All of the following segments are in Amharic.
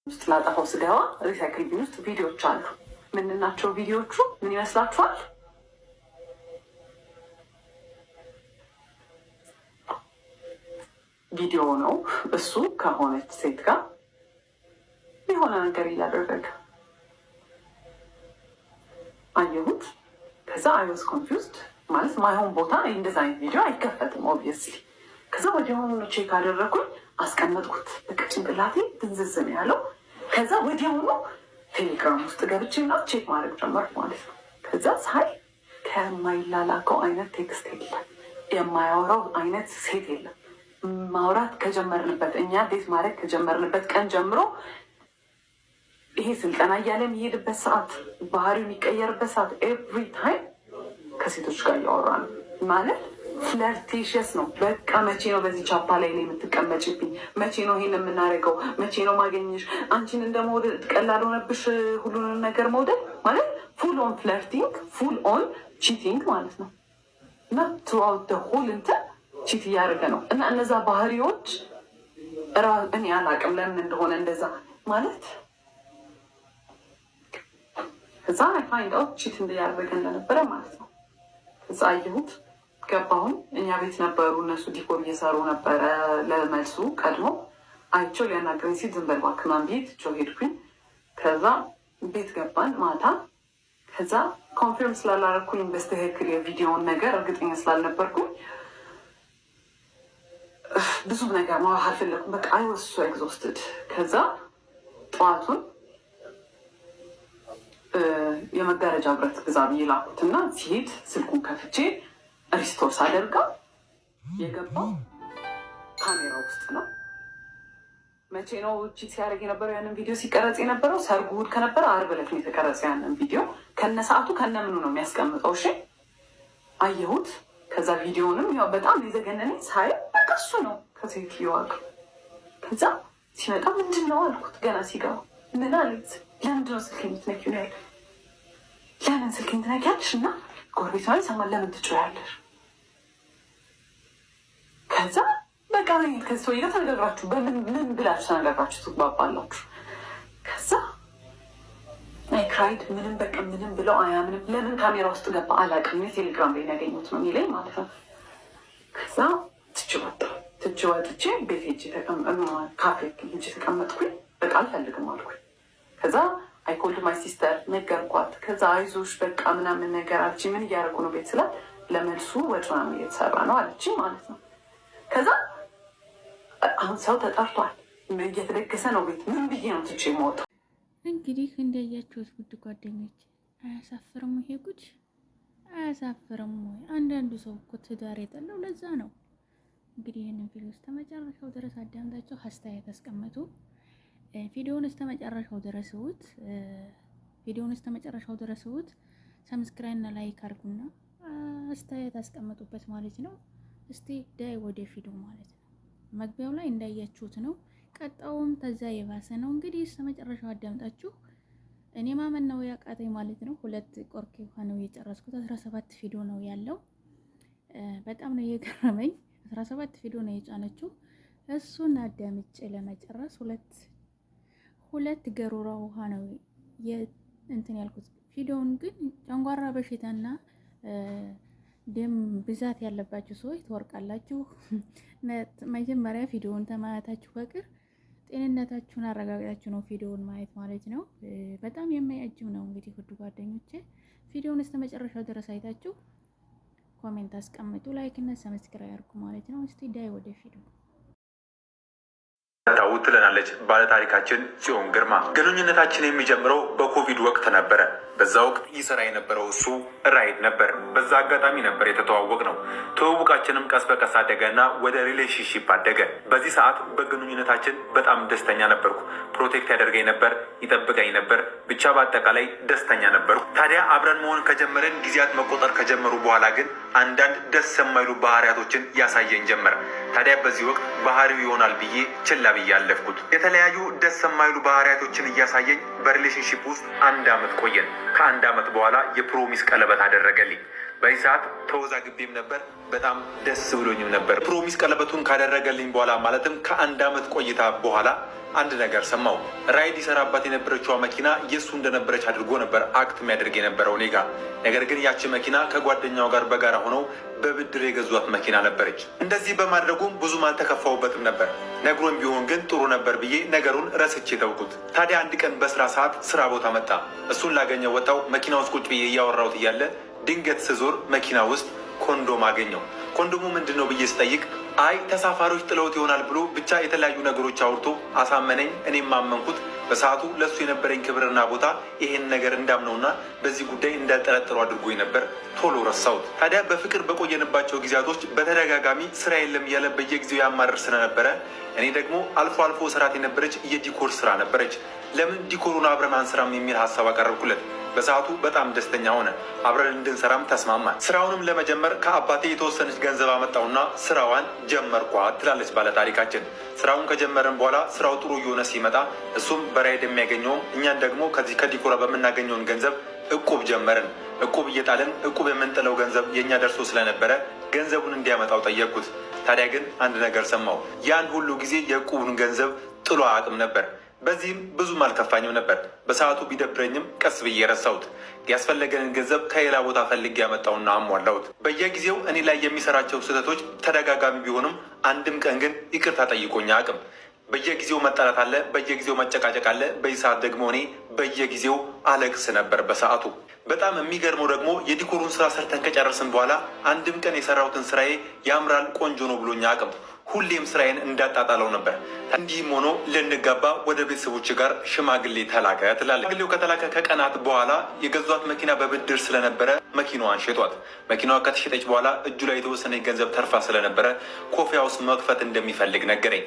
ውስጥ ላጠፋው ስገባ ሪሳይክል ቢን ውስጥ ቪዲዮዎች አሉ። ምንናቸው ቪዲዮዎቹ? ምን ይመስላችኋል? ቪዲዮ ነው። እሱ ከሆነች ሴት ጋር የሆነ ነገር እያደረገ አየሁት። ከዛ አይወስ ኮንፊውዝድ ማለት ማይሆን ቦታ እንደዛ አይነት ቪዲዮ አይከፈትም ኦብቪየስሊ። ከዛ ወዲያውኑ ቼክ አደረኩኝ፣ አስቀመጥኩት። በቃ ጭንቅላቴ ትንዝዝም ያለው። ከዛ ወዲያውኑ ቴሌግራም ውስጥ ገብቼ እና ቼክ ማድረግ ጀመርኩ ማለት ነው። ከዛ ሳይ ከማይላላከው አይነት ቴክስት የለም፣ የማያወራው አይነት ሴት የለም። ማውራት ከጀመርንበት እኛ ዴት ማድረግ ከጀመርንበት ቀን ጀምሮ ይሄ ስልጠና እያለ የሚሄድበት ሰዓት፣ ባህሪው የሚቀየርበት ሰዓት ኤቭሪ ታይም ከሴቶች ጋር እያወራ ነው ማለት ፍለርቴሽስ ነው። በቃ መቼ ነው በዚህ ቻፓ ላይ የምትቀመጭብኝ? መቼ ነው ይሄን የምናደርገው? መቼ ነው ማገኘሽ? አንቺን እንደ መውደድ ቀላል ሆነብሽ? ሁሉንም ነገር መውደድ ማለት ፉል ኦን ፍለርቲንግ፣ ፉል ኦን ቺቲንግ ማለት ነው። እና ትሩአውት ሆል እንትን ቺት እያደረገ ነው። እና እነዛ ባህሪዎች እኔ አላቅም ለምን እንደሆነ እንደዛ ማለት ከዛ ፋይንድ አውት ቺት እያደረገ እንደነበረ ማለት ነው። ከዛ አየሁት፣ ገባሁን። እኛ ቤት ነበሩ እነሱ ዲኮር እየሰሩ ነበረ። ለመልሱ ቀድሞ አይቼው ሊያናገረኝ ሲል ዝም በል እባክህ ምናምን ብዬ ትቼው ሄድኩኝ። ከዛ ቤት ገባን ማታ። ከዛ ኮንፊርም ስላላረኩኝ በስትክክል የቪዲዮውን ነገር እርግጠኛ ስላልነበርኩኝ ብዙ ነገር ማውራት አልፈለኩም። በቃ አይ ወስ ሶ ኤግዞስትድ። ከዛ ጠዋቱን የመጋረጃ ብረት ግዛ ብዬ ላኩት እና ሲሄድ ስልኩን ከፍቼ ሪስቶር ሳደርጋ የገባው ካሜራ ውስጥ ነው። መቼ ነው ቺት ሲያደርግ የነበረው? ያንን ቪዲዮ ሲቀረጽ የነበረው ሰርጉ እሑድ ከነበረ ዓርብ ዕለት ነው የተቀረጸ። ያንን ቪዲዮ ከነ ሰዓቱ ከነ ምኑ ነው የሚያስቀምጠው። እሺ አየሁት። ከዛ ቪዲዮንም ያው በጣም የዘገነነኝ ሳይ በቃ እሱ ነው ከሴትዮዋ ጋር። ከዛ ሲመጣ ምንድን ነው አልኩት። ገና ሲገባ ምን አለች? ለምንድን ነው ስልኬን የምትነኪው ነው ያለ። ለምን ስልኬን ትነኪያለሽ? እና ጎረቤት ማለት ሰማን ለምን ትጮያለሽ? ከዛ በቃ ከሰውዬ ጋር ተነጋግራችሁ በምን ብላችሁ ተነጋግራችሁ ትግባባላችሁ? ከዛ ክራይድ ምንም በቃ ምንም ብለው አያምንም። ለምን ካሜራ ውስጥ ገባ አላውቅም። ቴሌግራም ላይ ያገኙት ነው የሚለኝ ማለት ነው። ከዛ ትቼ ወጥቼ ቤት ሄጄ ካፌ ሄጄ ተቀመጥኩኝ። በቃ አልፈልግም አልኩኝ። ከዛ አይኮልድ ማይ ሲስተር ነገርኳት። ከዛ አይዞሽ በቃ ምናምን ነገር አለች። ምን እያደረጉ ነው ቤት ስላት ለመልሱ ወጥ ምናምን እየተሰራ ነው አለች ማለት ነው። ከዛ አሁን ሰው ተጠርቷል፣ እየተደገሰ ነው ቤት። ምን ብዬ ነው ትቼ የምወጣው? እንግዲህ እንደያችሁት ውድ ጓደኞች፣ አያሳፍርም? ይሄ ጉድ አያሳፍርም ወይ? አንዳንዱ ሰው እኮ ትዳር የጠላው ለዛ ነው። እንግዲህ ይህንን ቪዲዮ እስከ መጨረሻው ድረስ አዳምጣችሁ አስተያየት አስቀምጡ። ቪዲዮውን እስከ መጨረሻው ድረስ እዩት። ሰብስክራይብ እና ላይክ አድርጉና አስተያየት አስቀምጡበት ማለት ነው። እስቲ ዳይ ወደ ቪዲዮ ማለት ነው። መግቢያው ላይ እንዳያችሁት ነው። ቀጣውም ተዛ የባሰ ነው። እንግዲህ እስከ መጨረሻው አዳምጣችሁ እኔ ማመን ነው ያቃተኝ ማለት ነው። 2 ቆርኬ ውሃ ነው የጨረስኩት። 17 ቪዲዮ ነው ያለው። በጣም ነው የገረመኝ። 17 ቪዲዮ ነው የጫነችው። እሱን አዳምጬ ለመጨረስ ሁለት ገሮራ ውሃ ነው እንትን ያልኩት። ቪዲዮውን ግን ጨንጓራ በሽታና ደም ብዛት ያለባችሁ ሰዎች ትወርቃላችሁ። መጀመሪያ ቪዲዮውን ተማያታችሁ በቅር ጤንነታችሁን አረጋግጣችሁ ነው ቪዲዮውን ማየት ማለት ነው። በጣም የሚያጅብ ነው። እንግዲህ ውድ ጓደኞቼ ቪዲዮውን እስከ መጨረሻው ድረስ አይታችሁ ኮሜንት አስቀምጡ፣ ላይክ እና ሰብስክራይብ አድርጉ ማለት ነው። እስቲ ዳይ ወደ ቪዲዮ ታውት ትለናለች ባለታሪካችን ጽዮን ግርማ። ግንኙነታችን የሚጀምረው በኮቪድ ወቅት ነበረ። በዛ ወቅት ይሰራ የነበረው እሱ ራይድ ነበር። በዛ አጋጣሚ ነበር የተተዋወቅ ነው። ትውውቃችንም ቀስ በቀስ አደገና ወደ ሪሌሽንሺፕ አደገ። በዚህ ሰዓት በግንኙነታችን በጣም ደስተኛ ነበርኩ። ፕሮቴክት ያደርገኝ ነበር፣ ይጠብቀኝ ነበር። ብቻ በአጠቃላይ ደስተኛ ነበርኩ። ታዲያ አብረን መሆን ከጀመረን ጊዜያት መቆጠር ከጀመሩ በኋላ ግን አንዳንድ ደስ የማይሉ ባህሪያቶችን ያሳየኝ ጀመር። ታዲያ በዚህ ወቅት ባህሪው ይሆናል ብዬ ችላ ብዬ አለፍኩት። የተለያዩ ደስ የማይሉ ባህሪያቶችን እያሳየኝ በሪሌሽንሺፕ ውስጥ 1 ዓመት ቆየን። ከ1 ዓመት በኋላ የፕሮሚስ ቀለበት አደረገልኝ። በዚህ ሰዓት ተወዛግቤም ነበር። በጣም ደስ ብሎኝም ነበር። ፕሮሚስ ቀለበቱን ካደረገልኝ በኋላ ማለትም ከ1 ዓመት ቆይታ በኋላ አንድ ነገር ሰማው። ራይድ ይሰራባት የነበረችዋ መኪና የእሱ እንደነበረች አድርጎ ነበር አክት የሚያደርግ የነበረው እኔ ጋ። ነገር ግን ያቺ መኪና ከጓደኛው ጋር በጋራ ሆነው በብድር የገዟት መኪና ነበረች። እንደዚህ በማድረጉም ብዙም አልተከፋውበትም ነበር። ነግሮን ቢሆን ግን ጥሩ ነበር ብዬ ነገሩን ረስቼ ተውኩት። ታዲያ አንድ ቀን በስራ ሰዓት ስራ ቦታ መጣ። እሱን ላገኘው ወጣው። መኪና ውስጥ ቁጭ ብዬ እያወራሁት እያለ ድንገት ስዞር መኪና ውስጥ ኮንዶም አገኘው። ኮንዶሙ ምንድን ነው ብዬ ስጠይቅ አይ ተሳፋሪዎች ጥለውት ይሆናል ብሎ ብቻ የተለያዩ ነገሮች አውርቶ አሳመነኝ። እኔም ማመንኩት። በሰዓቱ ለእሱ የነበረኝ ክብርና ቦታ ይሄን ነገር እንዳምነውና በዚህ ጉዳይ እንዳልጠረጥሩ አድርጎኝ ነበር። ቶሎ ረሳሁት። ታዲያ በፍቅር በቆየንባቸው ጊዜያቶች በተደጋጋሚ ስራ የለም እያለ በየጊዜው ያማርር ስለነበረ እኔ ደግሞ አልፎ አልፎ ስራት የነበረች የዲኮር ስራ ነበረች። ለምን ዲኮሩን አብረን አንስራም የሚል ሀሳብ አቀረብኩለት። በሰዓቱ በጣም ደስተኛ ሆነ። አብረን እንድንሰራም ተስማማ። ስራውንም ለመጀመር ከአባቴ የተወሰነች ገንዘብ አመጣውና ስራዋን ጀመርኳት ትላለች ባለታሪካችን። ስራውን ከጀመረን በኋላ ስራው ጥሩ እየሆነ ሲመጣ እሱም በራይድ የሚያገኘውም እኛን ደግሞ ከዚህ ከዲኮራ በምናገኘውን ገንዘብ እቁብ ጀመርን። እቁብ እየጣልን እቁብ የምንጥለው ገንዘብ የእኛ ደርሶ ስለነበረ ገንዘቡን እንዲያመጣው ጠየቅኩት። ታዲያ ግን አንድ ነገር ሰማው። ያን ሁሉ ጊዜ የእቁቡን ገንዘብ ጥሎ አቅም ነበር። በዚህም ብዙም አልከፋኝም ነበር። በሰዓቱ ቢደብረኝም ቀስ ብዬ ረሳሁት። ያስፈለገንን ገንዘብ ከሌላ ቦታ ፈልጌ ያመጣውና አሟላሁት። በየጊዜው እኔ ላይ የሚሰራቸው ስህተቶች ተደጋጋሚ ቢሆንም አንድም ቀን ግን ይቅርታ ጠይቆኝ አቅም። በየጊዜው መጣላት አለ፣ በየጊዜው መጨቃጨቅ አለ። በዚህ ሰዓት ደግሞ እኔ በየጊዜው አለቅስ ነበር በሰዓቱ። በጣም የሚገርመው ደግሞ የዲኮሩን ስራ ሰርተን ከጨረስን በኋላ አንድም ቀን የሰራሁትን ስራዬ ያምራል፣ ቆንጆ ነው ብሎኝ አቅም። ሁሌም ስራዬን እንዳጣጣለው ነበር። እንዲህም ሆኖ ልንጋባ ወደ ቤተሰቦች ጋር ሽማግሌ ተላከ ትላለች። ሽማግሌው ከተላከ ከቀናት በኋላ የገዟት መኪና በብድር ስለነበረ መኪናዋን ሸጧት። መኪናዋ ከተሸጠች በኋላ እጁ ላይ የተወሰነች ገንዘብ ተርፋ ስለነበረ ኮፊያ ውስጥ መክፈት እንደሚፈልግ ነገረኝ።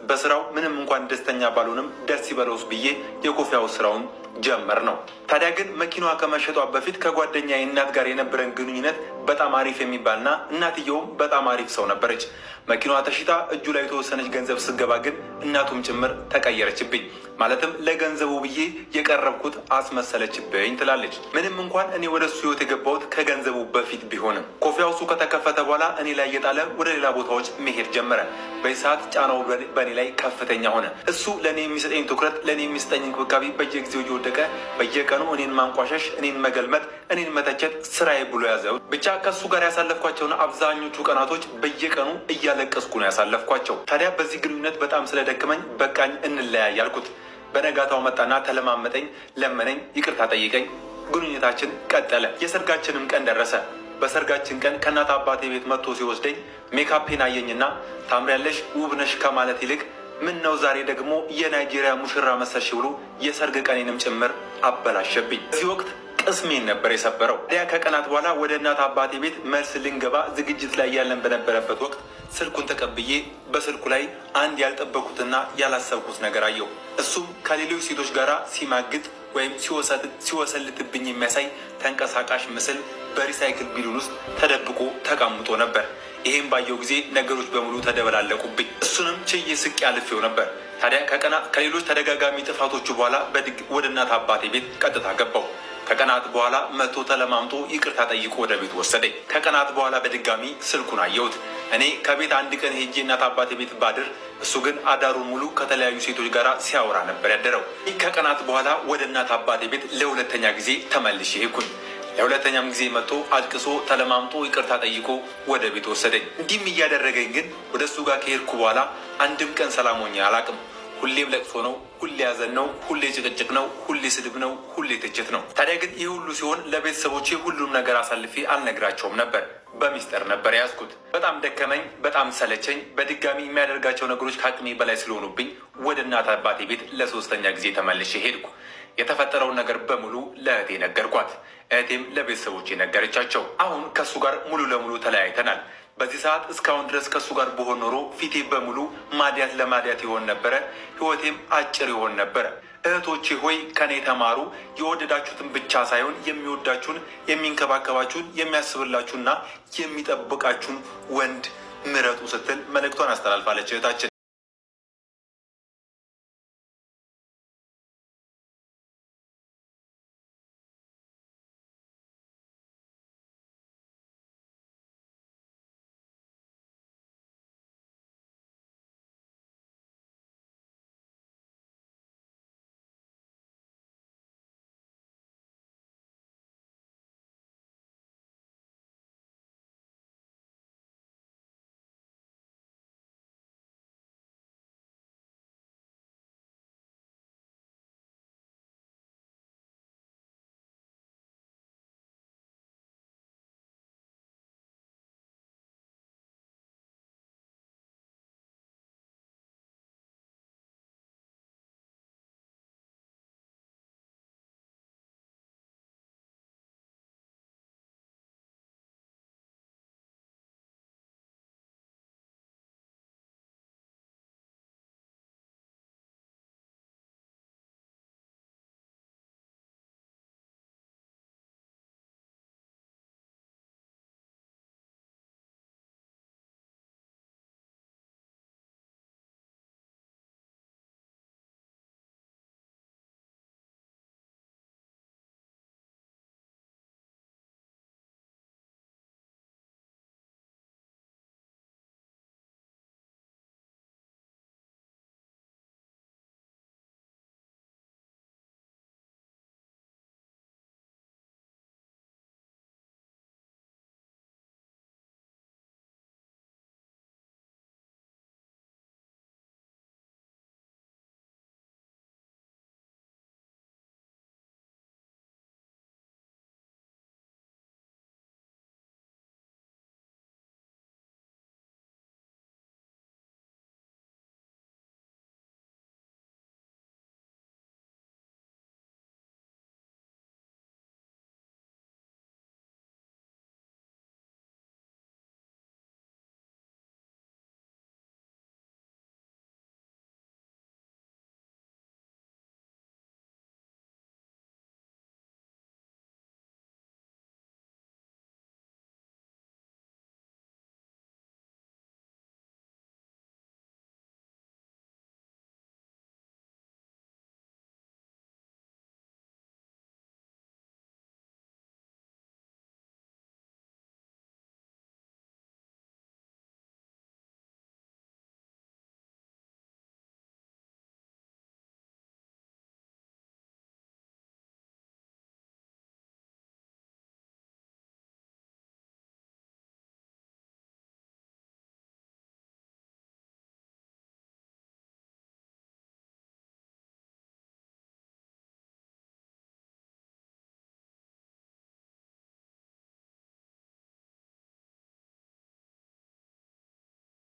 በስራው ምንም እንኳን ደስተኛ ባልሆንም ደስ ይበለውስ ብዬ የኮፊያ ውስጥ ስራውን ጀመር ነው። ታዲያ ግን መኪናዋ ከመሸጧ በፊት ከጓደኛ እናት ጋር የነበረን ግንኙነት በጣም አሪፍ የሚባልና እናትየውም በጣም አሪፍ ሰው ነበረች። መኪናዋ ተሽጣ እጁ ላይ የተወሰነች ገንዘብ ስገባ ግን እናቱም ጭምር ተቀየረችብኝ። ማለትም ለገንዘቡ ብዬ የቀረብኩት አስመሰለችብኝ ትላለች። ምንም እንኳን እኔ ወደ እሱ ህይወት የገባሁት ከገንዘቡ በፊት ቢሆንም ኮፊያ ውስጡ ከተከፈተ በኋላ እኔ ላይ እየጣለ ወደ ሌላ ቦታዎች መሄድ ጀመረ። በዚህ ሰዓት ጫናው በእኔ ላይ ከፍተኛ ሆነ። እሱ ለእኔ የሚሰጠኝ ትኩረት፣ ለእኔ የሚሰጠኝ እንክብካቤ በየጊዜው እየወደቀ በየቀኑ እኔን ማንቋሸሽ፣ እኔን መገልመጥ፣ እኔን መተቸት ስራዬ ብሎ ያዘው። ብቻ ከእሱ ጋር ያሳለፍኳቸውን አብዛኞቹ ቀናቶች በየቀኑ እያለቀስኩ ነው ያሳለፍኳቸው። ታዲያ በዚህ ግንኙነት በጣም ስለደከመኝ በቃኝ እንለያይ ያልኩት። በነጋታው መጣና ተለማመጠኝ፣ ለመነኝ፣ ይቅርታ ጠይቀኝ። ግንኙነታችን ቀጠለ። የሰርጋችንም ቀን ደረሰ። በሰርጋችን ቀን ከእናት አባቴ ቤት መጥቶ ሲወስደኝ ሜካፔን አየኝና ታምሪያለሽ፣ ውብነሽ ከማለት ይልቅ ምን ነው ዛሬ ደግሞ የናይጄሪያ ሙሽራ መሰልሽ ብሎ የሰርግ ቀኔንም ጭምር አበላሸብኝ። በዚህ ወቅት ቅስሜን ነበር የሰበረው። ታዲያ ከቀናት በኋላ ወደ እናት አባቴ ቤት መልስ ልንገባ ዝግጅት ላይ ያለን በነበረበት ወቅት ስልኩን ተቀብዬ በስልኩ ላይ አንድ ያልጠበቁትና ያላሰብኩት ነገር አየሁ። እሱም ከሌሎች ሴቶች ጋር ሲማግጥ ወይም ሲወሰልትብኝ የሚያሳይ ተንቀሳቃሽ ምስል በሪሳይክል ቢሉን ውስጥ ተደብቆ ተቀምጦ ነበር። ይሄም ባየው ጊዜ ነገሮች በሙሉ ተደበላለቁብኝ። እሱንም ችዬ ስቄ አልፌው ነበር። ታዲያ ከሌሎች ተደጋጋሚ ጥፋቶቹ በኋላ ወደ እናት አባቴ ቤት ቀጥታ ገባው። ከቀናት በኋላ መቶ ተለማምጦ ይቅርታ ጠይቆ ወደ ቤት ወሰደኝ። ከቀናት በኋላ በድጋሚ ስልኩን አየሁት። እኔ ከቤት አንድ ቀን ሄጄ እናት አባቴ ቤት ባድር፣ እሱ ግን አዳሩን ሙሉ ከተለያዩ ሴቶች ጋር ሲያወራ ነበር ያደረው። ከቀናት በኋላ ወደ እናት አባቴ ቤት ለሁለተኛ ጊዜ ተመልሼ ሄድኩኝ። ለሁለተኛም ጊዜ መጥቶ አልቅሶ ተለማምጦ ይቅርታ ጠይቆ ወደ ቤት ወሰደኝ። እንዲህም እያደረገኝ ግን ወደ እሱ ጋር ከሄድኩ በኋላ አንድም ቀን ሰላም ሆኜ አላቅም። ሁሌም ለቅሶ ነው፣ ሁሌ ያዘን ነው፣ ሁሌ ጭቅጭቅ ነው፣ ሁሌ ስድብ ነው፣ ሁሌ ትችት ነው። ታዲያ ግን ይህ ሁሉ ሲሆን ለቤተሰቦቼ ሁሉም ነገር አሳልፌ አልነግራቸውም ነበር። በሚስጥር ነበር ያዝኩት። በጣም ደከመኝ፣ በጣም ሰለቸኝ። በድጋሚ የሚያደርጋቸው ነገሮች ከአቅሜ በላይ ስለሆኑብኝ ወደ እናት አባቴ ቤት ለሶስተኛ ጊዜ ተመልሼ ሄድኩ። የተፈጠረውን ነገር በሙሉ ለእህቴ ነገርኳት። እህቴም ለቤተሰቦቼ ነገረቻቸው። አሁን ከእሱ ጋር ሙሉ ለሙሉ ተለያይተናል። በዚህ ሰዓት እስካሁን ድረስ ከእሱ ጋር በሆን ኖሮ ፊቴ በሙሉ ማዲያት ለማዲያት ይሆን ነበረ፣ ህይወቴም አጭር ይሆን ነበረ። እህቶቼ ሆይ ከኔ ተማሩ። የወደዳችሁትን ብቻ ሳይሆን የሚወዳችሁን፣ የሚንከባከባችሁን፣ የሚያስብላችሁና የሚጠብቃችሁን ወንድ ምረጡ ስትል መልእክቷን አስተላልፋለች እህታችን።